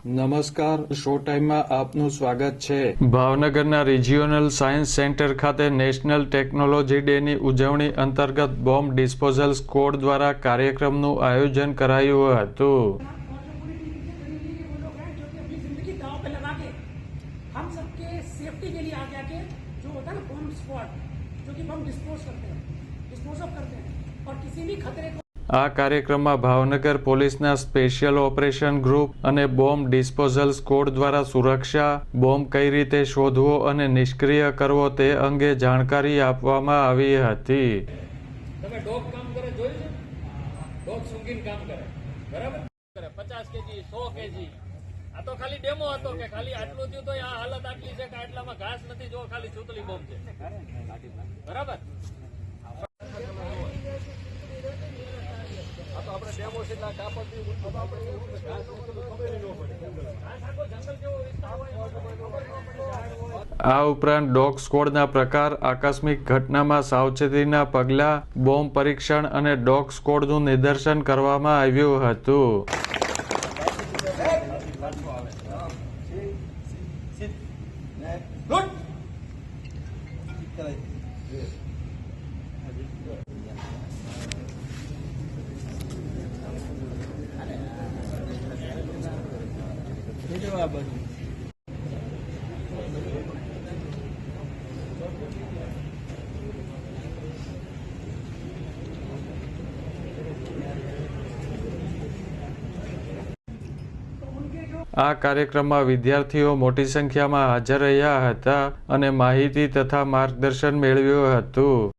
નમસ્કાર, શો ટાઈમમાં આપનું સ્વાગત છે। ભાવનગરના રિજિયોનલ સાયન્સ સેન્ટર ખાતે નેશનલ ટેકનોલોજી ડેની ઉજવણી અંતર્ગત બોમ્બ ડિસ્પોઝલ સ્ક્વોડ દ્વારા કાર્યક્રમનું આયોજન કરાયું હતું। આ કાર્યક્રમમાં ભાવનગર પોલીસના સ્પેશિયલ ઓપરેશન ગ્રુપ અને બોમ્બ ડિસ્પોઝલ સ્ક્વોડ દ્વારા સુરક્ષા, બોમ્બ કઈ રીતે શોધવો અને નિષ્ક્રિય કરવો તે અંગે જાણકારી આપવામાં આવી હતી। તમે ડોગ કામ કરે જોયું છે? ડોગ સૂંઘીને કામ કરે, બરાબર? 50 કેજી 100 કેજી। આ તો ખાલી ડેમો હતો કે ખાલી આટલું થયું તો આ હાલત આટલી છે કે આટલામાં ઘાસ નથી, જો ખાલી સુતલી બોમ્બ છે, બરાબર? આ ઉપરાંત ડોગ સ્ક્વોડના પ્રકાર, આકસ્મિક ઘટનામાં સાવચેતીના પગલાં, બોમ્બ પરીક્ષણ અને ડોગ સ્ક્વોડનું નિદર્શન કરવામાં આવ્યું હતું। આ કાર્યક્રમમાં વિદ્યાર્થીઓ મોટી સંખ્યામાં હાજર રહ્યા હતા અને માહિતી તથા માર્ગદર્શન મેળવ્યું હતું।